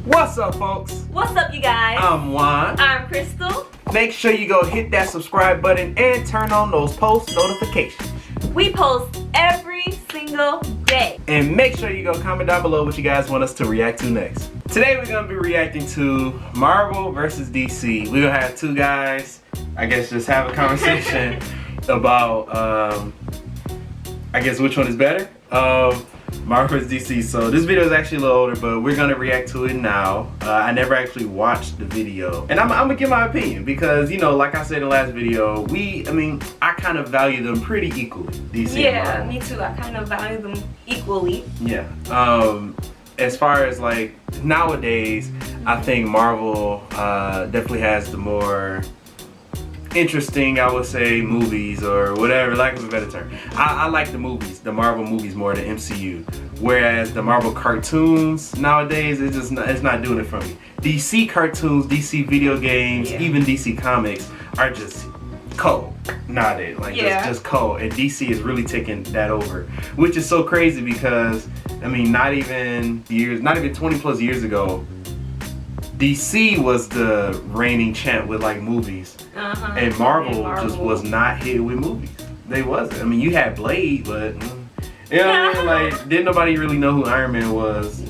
What's up, folks? What's up, you guys? I'm Juan. I'm Crystal. Make sure you go hit that subscribe button and turn on those post notifications. We post every single day. And make sure you go comment down below what you guys want us to react to next. Today we're going to be reacting to Marvel versus DC. We're going to have two guys, I guess, just have a conversation about, I guess, which one is better. Marvel vs. DC. So this video is actually a little older, but we're gonna react to it now. I never actually watched the video, and I'm gonna give my opinion because, you know, like I said in the last video, I kind of value them pretty equally. DC. Yeah, me too. I kind of value them equally. Yeah. As far as like nowadays, I think Marvel definitely has the more interesting, I would say, movies or whatever, lack of a better term. I like the movies, the Marvel movies more than MCU. Whereas the Marvel cartoons nowadays, it's not doing it for me. DC cartoons, DC video games, even DC comics are just cold nowadays. Like just cold. And DC is really taking that over, which is so crazy because not even 20 plus years ago, DC was the reigning champ with like movies, and Marvel just was not hit with movies. They wasn't. You had Blade, but you know what I mean? Like, didn't nobody really know who Iron Man was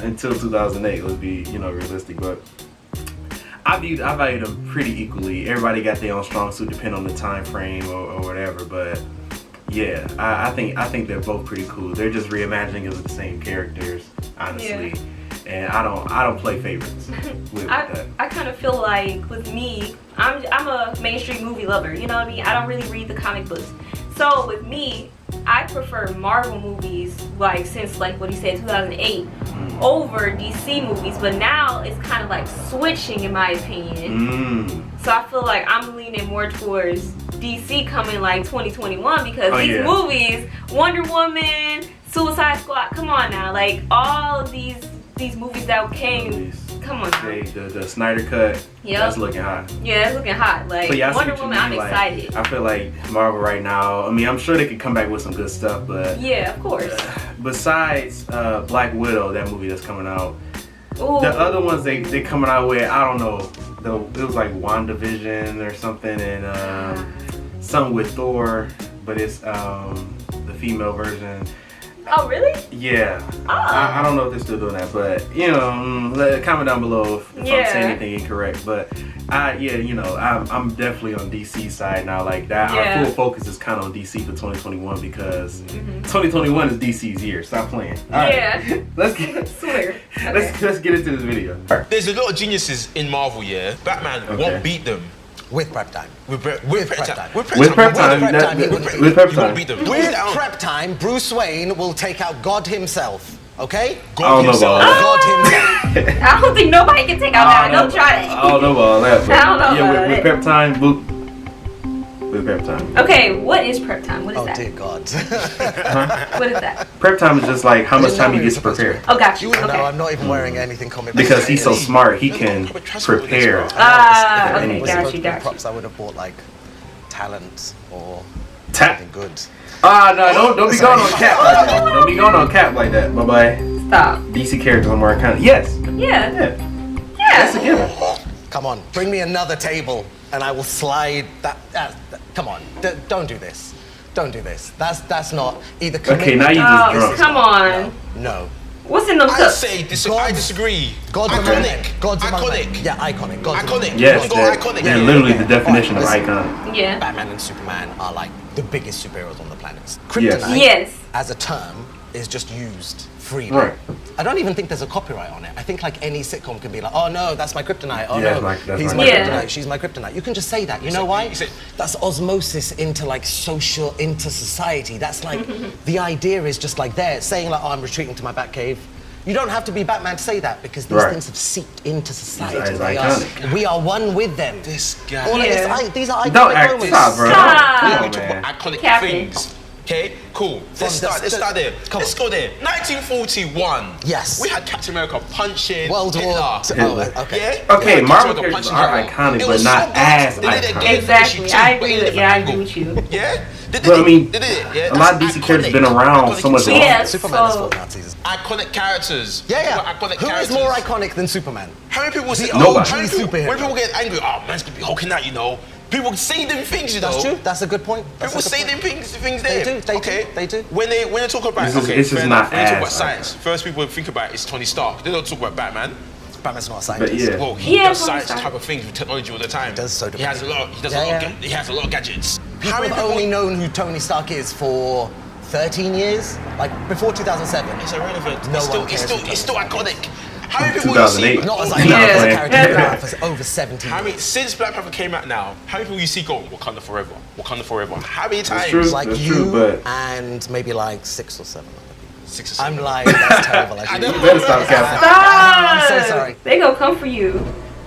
until 2008. Let's be, realistic. But I value them pretty equally. Everybody got their own strong suit, depending on the time frame or whatever. But yeah, I think they're both pretty cool. They're just reimagining of the same characters, honestly. Yeah. And I don't play favorites with that. I kind of feel like with me, I'm a mainstream movie lover, you know what I mean? I don't really read the comic books. So with me, I prefer Marvel movies, like since like what he said, 2008, over DC movies. But now it's kind of like switching in my opinion. So I feel like I'm leaning more towards DC coming like 2021 because these movies, Wonder Woman, Suicide Squad, come on now, like all these movies that came, come on now. The Snyder Cut, that's looking hot. Yeah, it's looking hot. Like Wonder Woman, I'm excited. I feel like Marvel right now, I'm sure they could come back with some good stuff, but yeah, of course. Besides Black Widow, that movie that's coming out, the other ones they coming out with, I don't know. It was like WandaVision or something, and something with Thor, but it's the female version. Oh, really? Yeah. I don't know if they're still doing that, but comment down below if I'm saying anything incorrect. But I'm definitely on DC side now. Like that, our full focus is kind of on DC for 2021 because 2021 is DC's year. Stop playing. All right. Let's get into this video. There's a lot of geniuses in Marvel. Yeah, Batman won't beat them. With prep time. With prep time. With prep time, With prep time, Bruce Wayne will take out God himself. Okay? God himself. God himself. I don't think nobody can take out that. Don't try it. I don't know about that. I don't know with prep time, with prep time. Okay, what is prep time? What is that? Oh dear God. What is that? Prep time is just like how much time he gets to prepare. Oh, gotcha. No, I'm not even wearing anything comic. Because he's so smart, he can prepare. Okay, got you. Props I would have bought like talent or something good. No, don't be going on cap like that. Don't be going on cap like that. Bye-bye. Stop. DC characters are more kind of... Yes. Yeah. That's a given. Come on, bring me another table and I will slide that. Come on, don't do this. Don't do this. That's not either commitment. Okay, now you just drunk. Come on. No. What's in them cups? I disagree. Iconic. Iconic. Yeah, iconic. Iconic. Yes, Iconic. they're literally the definition of icon. Yeah. Batman and Superman are like the biggest superheroes on the planet. Kryptonite, Yes. as a term, is just used freely. Right. I don't even think there's a copyright on it. I think like any sitcom can be like, oh no, that's my kryptonite. Oh no, he's my kryptonite. She's my kryptonite. You can just say that. You know why? That's osmosis into like into society. That's like the idea is just like there saying like, oh, I'm retreating to my Batcave. You don't have to be Batman to say that because these things have seeped into society. We are one with them. This guy. These are iconic Don't act moments. stop, bro. Stop. Iconic things. Okay, cool. Let's start there. Let's go there. 1941. Yes. We had Captain America punching World War Hitler. Oh, okay. Yeah? Okay, Yeah, Marvel Captain characters America punching are Hitler. iconic, It but was not so as good. They did it iconic. again. Exactly. I agree with you. Yeah? They did But I it. mean, They did it. Yeah? a lot of DC characters have been around so much longer. Yeah, Superman is so- for Nazis. Iconic characters. Yeah. Iconic Who characters. is more iconic than Superman? How many people say, Nobody. how many people, Superhero. when people get angry, oh, man's gonna be hulking out, you know. People say them things, you know. That's true. That's a good point. People say them things They there. do. They do. When they talk about This is fair not enough. When they talk as about science, first people think about is Tony Stark. They don't talk about Batman. Batman's not a But scientist. yeah. Well, he Yeah, does Tony science Stark. type of things with technology all the time. He does so He has a lot. He does Yeah, a lot. yeah. He has a lot of gadgets. People have only known who Tony Stark is for 13 years. Like before 2007. It's irrelevant. No it's one cares still, who Tony it's still Stark is. iconic. How many people you see? 2008. Not as Yeah. iconic as a Yeah. character now for over 17 How many years. since Black Panther came out now? How many people you see go Wakanda forever? Wakanda forever. How many times? true. Like That's you true, but- and maybe like 6 or 7 other people. 6 or 7. I'm like, that's terrible. Actually. You better stop capping. Stop! I'm so sorry. They gonna come for you.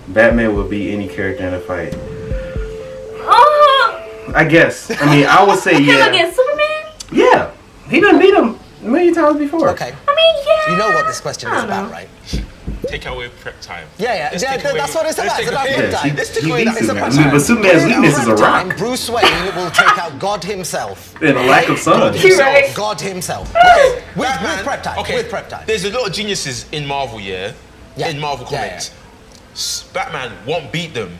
Batman will beat any character in a fight. Oh, I guess. I mean, I would say him yeah. against Superman? Yeah. He done beat him a million times before. Okay. I mean, yeah. You know what this question I is don't about, know. right? Take away prep time. Yeah. Let's take away- That's what it's let's about. take It's about away- prep Yeah, time. Let's take he away beats that. Superman. It's a But Superman's In weakness is a prep time, rock Bruce Wayne will take out God himself. and a lack of sun. You're right. God himself. Okay, With Batman- prep time. Okay, With prep time. There's a lot of geniuses in Marvel, yeah? Yeah. In Marvel Yeah, comics. Batman won't beat them.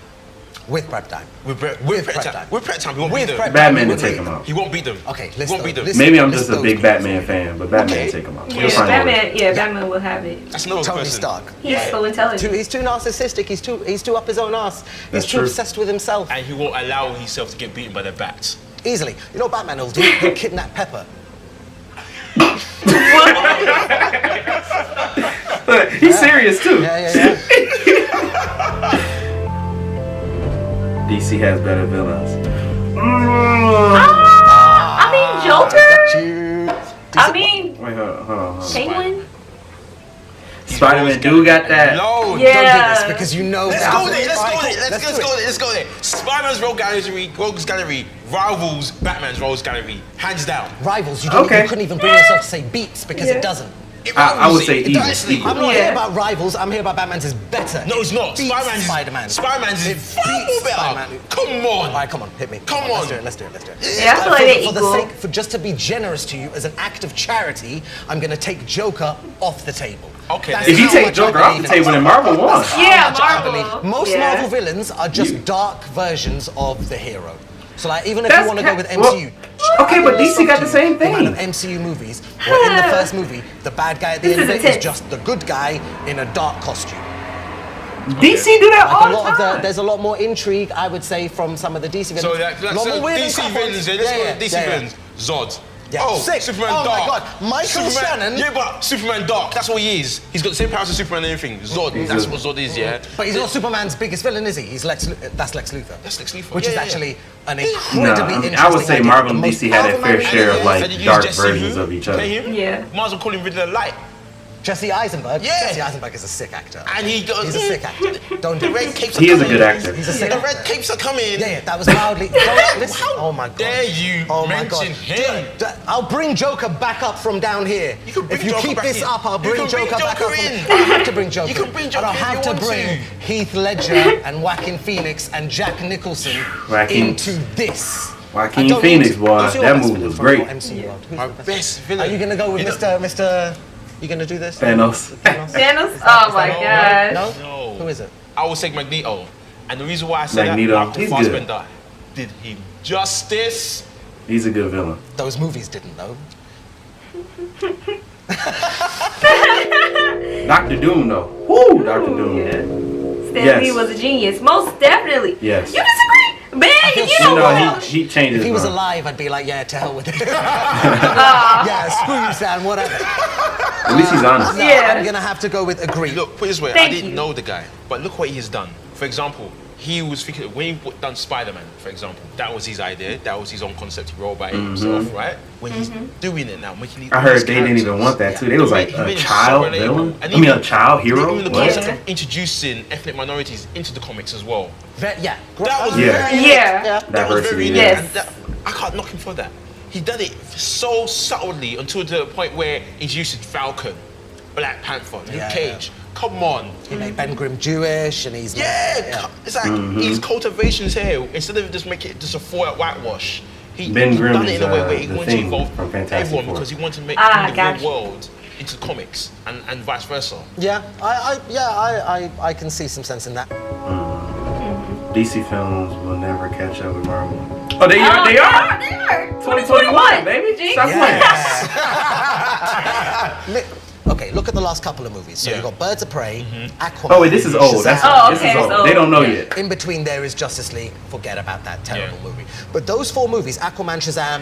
With prep time. With prep prep time. time. With prep time, he won't With beat them. prep time. Batman we to would take beat him out. He won't beat them. Okay, he won't beat them. Maybe I'm List just a those big people. Batman fan, but Batman Okay. will take him out. Yeah, He'll find a way. Batman. Yeah, Batman will have it. That's another Tony person. Stark. He's so intelligent. He's too narcissistic. He's too up his own ass. That's He's too true. obsessed with himself. And he won't allow himself to get beaten by the bats. Easily. You know what Batman will do? He'll kidnap Pepper. He's serious too. Yeah. DC has better villains. I mean, Joker. I mean, Wait, hold on. Penguin. Spider-Man do got that. No, Yeah. Don't do this because you know Let's that. go there. Let's Alright, go cool. there. Let's go there. Spider-Man's Rogues Gallery rivals Batman's Rogues Gallery, hands down. Rivals. You Okay. couldn't even bring yourself to say beats because Yeah. it doesn't. I would say It equal. actually- Equal. I'm not Yeah. here about rivals. I'm here about Batman's is better. No, it's not. Beats Spider-Man. Spider-Man's It is far more beats better. Spider-Man. Come on. All right, come on, hit me. Come Let's on. do it. Let's do it. Yeah, I feel like they're for the equal. sake, for just to be generous to you as an act of charity, I'm going to take Joker off the table. Okay. That's If you how take much I Joker off believe the in table, then Marvel won. Yeah, I believe. Marvel. Most Yeah. Marvel villains are just dark versions of the hero. So like, even if That's you want to go with well, MCU. okay, but DC got the same The amount of thing. MCU movies, where in the first movie, the bad guy at the This end of is it is intense. just the good guy in a dark costume. DC do that Like all a lot the of time. there's a lot more intrigue, I would say, from some of the DC villains. So a lot more weird DC and villains, stuff. let's go with DC villains. Zod. Yeah. Oh, Sick. Superman Oh my Dark. God. Michael Superman, Shannon. Yeah, but Superman Dark, that's what he is. He's got the same powers as Superman and everything. Zod, that's what Zod is, yeah. But he's not Superman's biggest villain, is he? He's that's Lex Luthor. That's Lex Luthor. Which Yeah, is yeah, actually an No, incredibly interesting I would say idea. Marvel The and most DC had a powerful fair man in share the of world. like And you use dark Jesse versions who? of each Pay other. him? Yeah. Might as well call him Riddler Light. Jesse Eisenberg. Yeah. Jesse Eisenberg is a sick actor. And he goes. He's a sick actor. Don't do The red this. capes are He is a coming. good actor. He's a sick The actor. red capes are coming. Yeah, that was loudly. Don't listen. Oh my God. Dare you Oh my God. mention him? I'll bring Joker back up from down here. You can bring If you Joker keep back this in. up, I'll You bring can bring Joker back up. Joker in. I don't have to bring Joker. You can bring Joker I don't if have you to want bring to. Heath Ledger and Joaquin Phoenix and Jack Nicholson Joaquin. into this. Joaquin I don't Phoenix, need to- boy, who's your that best movie villain was from great. your MCU world? Who's My your best best villain? villain. Are you gonna go with You know- Mr. You gonna do this? Thanos. Thanos? Oh my gosh. No? No. Who is it? I will say Magneto. And the reason why I say Magneto, that, Dr. he's Fassbender did him justice. He's a good villain. Those movies didn't though. Dr. Doom though. Woo, Dr. Doom. Yeah. Stan Yes. Lee was a genius. Most definitely. Yes. You disagree? Man, feel you so know No, what? he changed If his he was mind. alive, I'd be like, yeah, to hell with it. Yeah, screw you, Stan, whatever. At least he's honest. No, Yeah. I'm gonna have to go with agree. Look, put it this way, Thank I didn't you. know the guy, but look what he has done. For example, he was thinking, when he done Spider-Man, for example, that was his idea, that was his own concept, he wrote by himself, right? When he's doing it now, making it. I heard they didn't even want that too. They was like He a made him so child relatable. villain. And I mean, even- a child hero. Even the What? concept of introducing ethnic minorities into the comics as well. Yeah. That was Yeah. very Yeah. That was Diversity, very yeah. unique, Yes. and that, I can't knock him for that. he done it so subtly until to the point where he's used to Falcon, Black Panther, Luke Cage. Come on. He made Ben Grimm Jewish, and he's it's like his cultivations here. Instead of just make it just a full whitewash, he Ben Grimm done it in a way where he the wanted to Thing involve from Fantastic everyone Four. because he wanted to make the real world into comics and vice versa. Yeah, I can see some sense in that. DC films will never catch up with Marvel. Oh, they are. 2021, baby. Stop playing. Okay, look at the last couple of movies. So you've got Birds of Prey, Aquaman. Oh wait, this is old. This is old. They don't know yet. In between there is Justice League. Forget about that terrible movie. But those 4 movies, Aquaman, Shazam,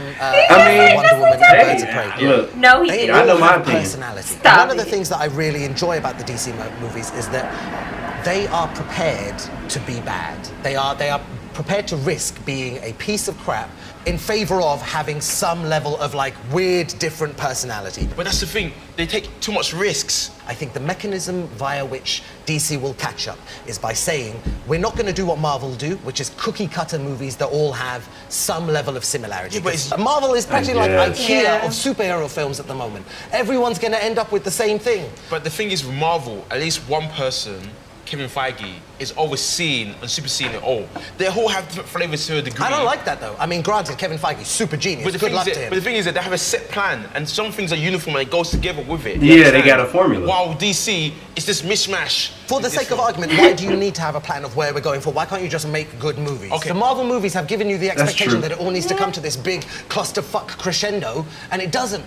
Wonder Woman, and Birds of Prey. Look, no, he they didn't. I know my have opinion. personality. Stop One of the it. things that I really enjoy about the DC movies is that they are prepared to be bad. They are prepared to risk being a piece of crap in favor of having some level of like weird, different personality. But that's the thing, they take too much risks. I think the mechanism via which DC will catch up is by saying, we're not going to do what Marvel do, which is cookie cutter movies that all have some level of similarity. Yeah, but Marvel is practically like IKEA Yeah. of superhero films at the moment. Everyone's going to end up with the same thing. But the thing is with Marvel, at least one person, Kevin Feige, is overseeing and superseding it all. They all have different flavors to a degree. I don't like that though. I mean, granted, Kevin Feige, super genius. But the, Good thing luck is to him. but the thing is that they have a set plan, and some things are uniform and it goes together with it. Yeah, they got a formula. While DC, it's this mishmash. For the sake of argument, why do you need to have a plan of where we're going for? Why can't you just make good movies? Okay. The Marvel movies have given you the expectation true. that it all needs to come to this big clusterfuck crescendo, and it doesn't.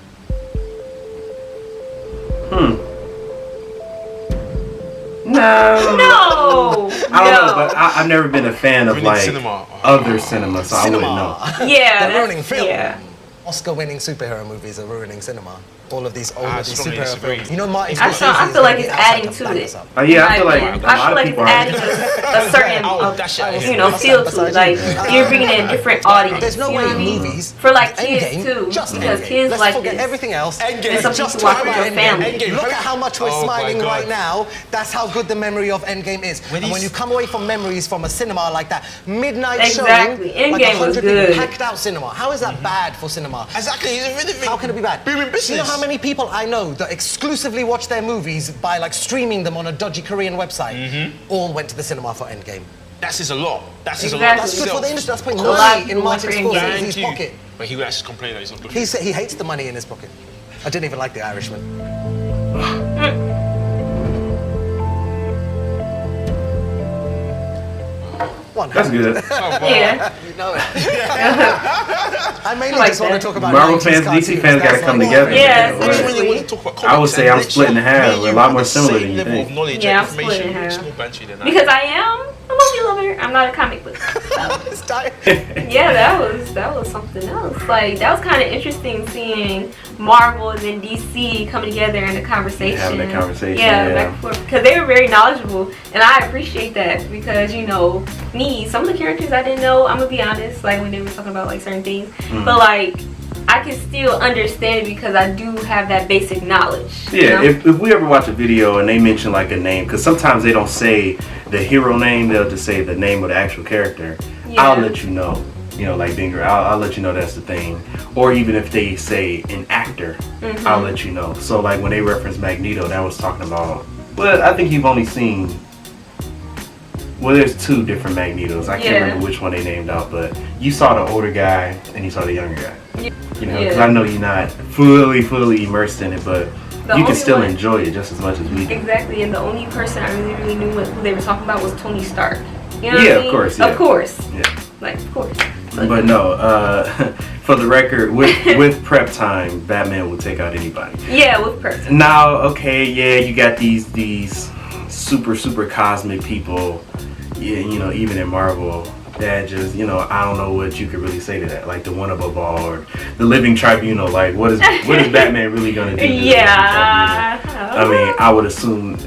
No. I don't know, but I've never been a fan of Ruining like cinema. other cinema, so I wouldn't know. Yeah, They're that's- ruining film. Yeah. Oscar-winning superhero movies are ruining cinema. All of these strongly superhero disagree. films. You know, Martin I Scorsese feel like is it's outside adding to back it. us up. Yeah, I feel like a I lot feel of like people it's are. adding a certain that shit feel to it. Like you're bringing in a different audience. There's no you know way what I in mean? movies For like Endgame, kids too, just because Endgame. kids Let's like forget this. everything else. Endgame. And some Just people watch talk with about their Endgame. family. Look at how much we're Oh my smiling God. right now. That's how good the memory of Endgame is. When And when he's- you come away from memories from a cinema like that, midnight Exactly. showing, like Endgame was 100 people good. packed out cinema. How is that bad for cinema? Exactly, it's a really thing. How can it be bad? Booming Do business. you know how many people I know that exclusively watch their movies by like streaming them on a dodgy Korean website? All went to the cinema for Endgame. That says a lot. That says Exactly. a lot. That's good for the industry. That's putting A lot of money in people Martin went for Endgame. Scorsese's pocket. But he would actually complain that he's not good. He said he hates the money in his pocket. I didn't even like The Irishman. One. That's good. Yeah. You know it. I mainly Like just want to that. talk about Marvel 90s fans, cartoons. DC fans That's gotta come like- together. Yeah, man. seriously. When you talk about I would say I'm comics, splitting in half. me, We're a lot more the similar same than you level think. of knowledge Yeah, and I'm splitting information. in It's half. more banshee than that. Because I am a movie lover. I'm not a comic book. So. It's dying. Yeah, that was something else. Like that was kind of interesting seeing Marvel and then DC coming together in a conversation. Having a conversation, Yeah, yeah. back and forth. Because they were very knowledgeable, and I appreciate that because you know me, some of the characters I didn't know. I'm gonna be honest, like when they were talking about like certain things, but like I can still understand it because I do have that basic knowledge. you Yeah, know? if we ever watch a video and they mention like a name, because sometimes they don't say the hero name, they'll just say the name of the actual character. Yeah. I'll let you know. You know, like Dinger, I'll let you know that's the thing. Or even if they say an actor, I'll let you know. So like when they reference Magneto, that was talking about, well, I think you've only seen, well, there's 2 different Magnetos. I can't Yeah. remember which one they named out, but you saw the older guy and you saw the younger guy. You know, because Yeah. I know you're not fully immersed in it, but The you can only still one- enjoy it just as much as we do. Exactly, and the only person I really knew who they were talking about was Tony Stark. You know Yeah, what I of mean? course, yeah. Of course. Yeah. Like, of course. So, But no, for the record, with prep time, Batman will take out anybody. yeah, with person. Now, okay, yeah, you got these super cosmic people, yeah, you know, even in Marvel, that just, you know, I don't know what you could really say to that. Like the One Above All or the Living Tribunal. Like, what is Batman really gonna do? To the Living Yeah. Tribunal? I mean, I would assume,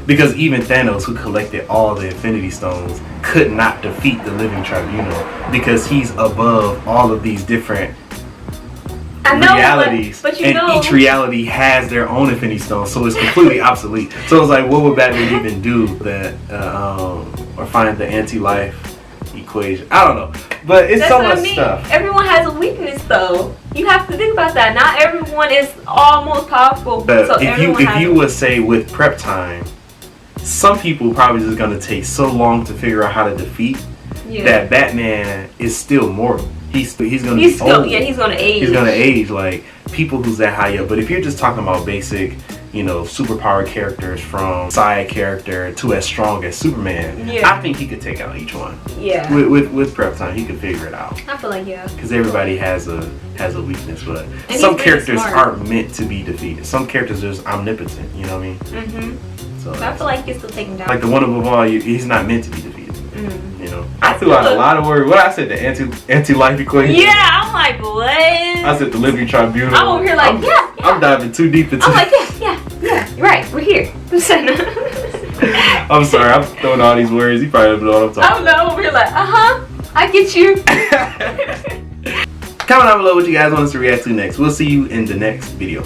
because even Thanos, who collected all the Infinity Stones, could not defeat the Living Tribunal because he's above all of these different I know, realities, but you and know, each reality has their own Infinity Stone, so it's completely obsolete. So it's like, what would Batman even do that, or find the anti-life, equation. I don't know, but it's That's so what much I mean. stuff. Everyone has a weakness, though. You have to think about that. Not everyone is almost powerful. But So if you would say with prep time, some people probably just gonna take so long to figure out how to defeat that Batman is still mortal. He's gonna be old. Yeah, he's gonna age. He's gonna age like people who's that high up. But if you're just talking about basic, you know, superpower characters from side character to as strong as Superman, I think he could take out each one. Yeah. With prep time, he could figure it out. I feel like because everybody has a weakness, but some characters aren't meant to be defeated. Some characters are just omnipotent. You know what I mean? Mm-hmm. So I feel like you can still take him down. Like the one above all, he's not meant to be defeated. You know, I threw out a lot of words. What I said, the anti-life equation. Yeah, I'm like, what? I said the living tribunal. I'm over here like, I'm diving too deep into. I'm like, yeah, right, we're here. I'm sorry, I'm throwing all these words. You probably don't know what I'm talking about. I'm over here like, I get you. Comment down below what you guys want us to react to next. We'll see you in the next video.